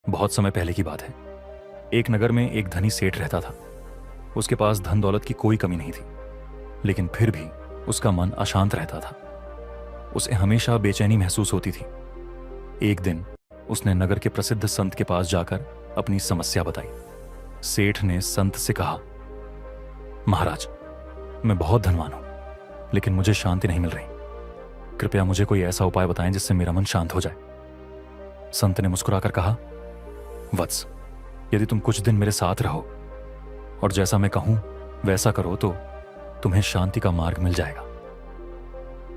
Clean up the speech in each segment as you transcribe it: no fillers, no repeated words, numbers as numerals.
बहुत समय पहले की बात है। एक नगर में एक धनी सेठ रहता था। उसके पास धन दौलत की कोई कमी नहीं थी, लेकिन फिर भी उसका मन अशांत रहता था। उसे हमेशा बेचैनी महसूस होती थी। एक दिन उसने नगर के प्रसिद्ध संत के पास जाकर अपनी समस्या बताई। सेठ ने संत से कहा, महाराज, मैं बहुत धनवान हूं, लेकिन मुझे शांति नहीं मिल रही। कृपया मुझे कोई ऐसा उपाय बताएं जिससे मेरा मन शांत हो जाए। संत ने मुस्कुराकर कहा, वत्स, यदि तुम कुछ दिन मेरे साथ रहो और जैसा मैं कहूं वैसा करो तो तुम्हें शांति का मार्ग मिल जाएगा।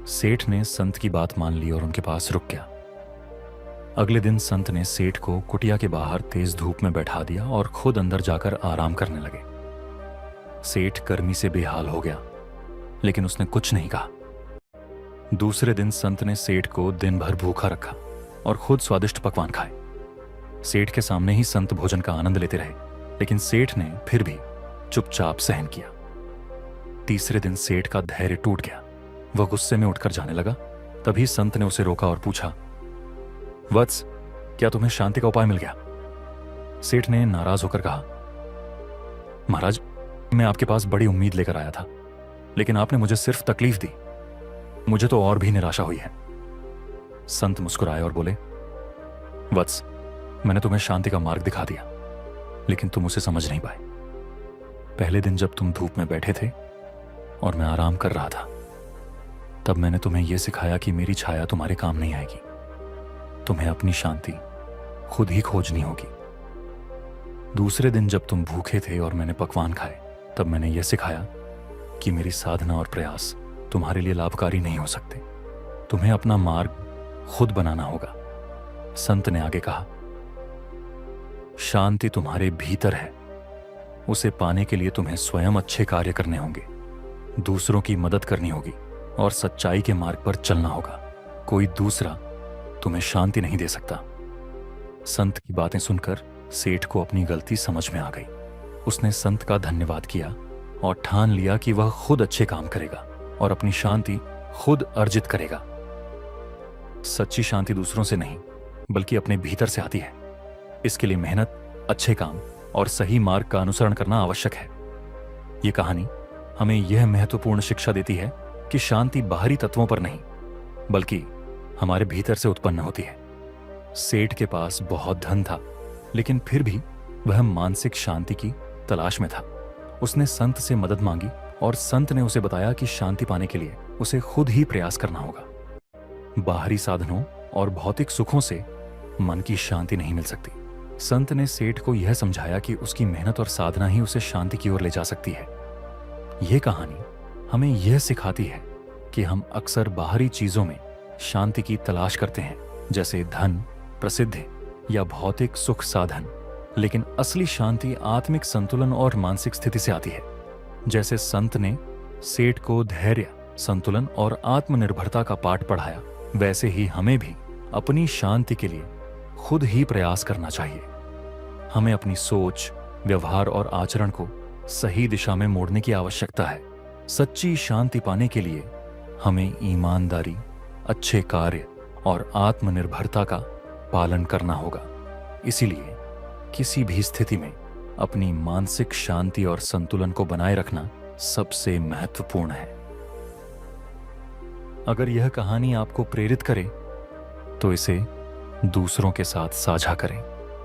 सेठ ने संत की बात मान ली और उनके पास रुक गया। अगले दिन संत ने सेठ को कुटिया के बाहर तेज धूप में बैठा दिया और खुद अंदर जाकर आराम करने लगे। सेठ गर्मी से बेहाल हो गया, लेकिन उसने कुछ नहीं कहा। दूसरे दिन संत ने सेठ को दिन भर भूखा रखा और खुद स्वादिष्ट पकवान खाए। सेठ के सामने ही संत भोजन का आनंद लेते रहे, लेकिन सेठ ने फिर भी चुपचाप सहन किया। तीसरे दिन सेठ का धैर्य टूट गया। वह गुस्से में उठकर जाने लगा। तभी संत ने उसे रोका और पूछा, वत्स, क्या तुम्हें शांति का उपाय मिल गया? सेठ ने नाराज होकर कहा, महाराज, मैं आपके पास बड़ी उम्मीद लेकर आया था, लेकिन आपने मुझे सिर्फ तकलीफ दी। मुझे तो और भी निराशा हुई है। संत मुस्कुराए और बोले, वत्स, मैंने तुम्हें शांति का मार्ग दिखा दिया, लेकिन तुम उसे समझ नहीं पाए। पहले दिन जब तुम धूप में बैठे थे और मैं आराम कर रहा था, तब मैंने तुम्हें यह सिखाया कि मेरी छाया तुम्हारे काम नहीं आएगी। तुम्हें अपनी शांति खुद ही खोजनी होगी। दूसरे दिन जब तुम भूखे थे और मैंने पकवान खाए, तब मैंने यह सिखाया कि मेरी साधना और प्रयास तुम्हारे लिए लाभकारी नहीं हो सकते। तुम्हें अपना मार्ग खुद बनाना होगा। संत ने आगे कहा, शांति तुम्हारे भीतर है। उसे पाने के लिए तुम्हें स्वयं अच्छे कार्य करने होंगे, दूसरों की मदद करनी होगी और सच्चाई के मार्ग पर चलना होगा। कोई दूसरा तुम्हें शांति नहीं दे सकता। संत की बातें सुनकर सेठ को अपनी गलती समझ में आ गई। उसने संत का धन्यवाद किया और ठान लिया कि वह खुद अच्छे काम करेगा और अपनी शांति खुद अर्जित करेगा। सच्ची शांति दूसरों से नहीं, बल्कि अपने भीतर से आती है। इसके लिए मेहनत, अच्छे काम और सही मार्ग का अनुसरण करना आवश्यक है। यह कहानी हमें यह महत्वपूर्ण शिक्षा देती है कि शांति बाहरी तत्वों पर नहीं, बल्कि हमारे भीतर से उत्पन्न होती है। सेठ के पास बहुत धन था, लेकिन फिर भी वह मानसिक शांति की तलाश में था। उसने संत से मदद मांगी और संत ने उसे बताया कि शांति पाने के लिए उसे खुद ही प्रयास करना होगा। बाहरी साधनों और भौतिक सुखों से मन की शांति नहीं मिल सकती। संत ने सेठ को यह समझाया कि उसकी मेहनत और साधना ही उसे शांति की ओर ले जा सकती है। यह कहानी हमें यह सिखाती है कि हम अक्सर बाहरी चीजों में शांति की तलाश करते हैं, जैसे धन, प्रसिद्धि या भौतिक सुख साधन, लेकिन असली शांति आत्मिक संतुलन और मानसिक स्थिति से आती है। जैसे संत ने सेठ को धैर्य, संतुलन और आत्मनिर्भरता का पाठ पढ़ाया, वैसे ही हमें भी अपनी शांति के लिए खुद ही प्रयास करना चाहिए। हमें अपनी सोच, व्यवहार और आचरण को सही दिशा में मोड़ने की आवश्यकता है। सच्ची शांति पाने के लिए हमें ईमानदारी, अच्छे कार्य और आत्मनिर्भरता का पालन करना होगा। इसीलिए किसी भी स्थिति में अपनी मानसिक शांति और संतुलन को बनाए रखना सबसे महत्वपूर्ण है। अगर यह कहानी आपको प्रेरित करे, तो इसे दूसरों के साथ साझा करें।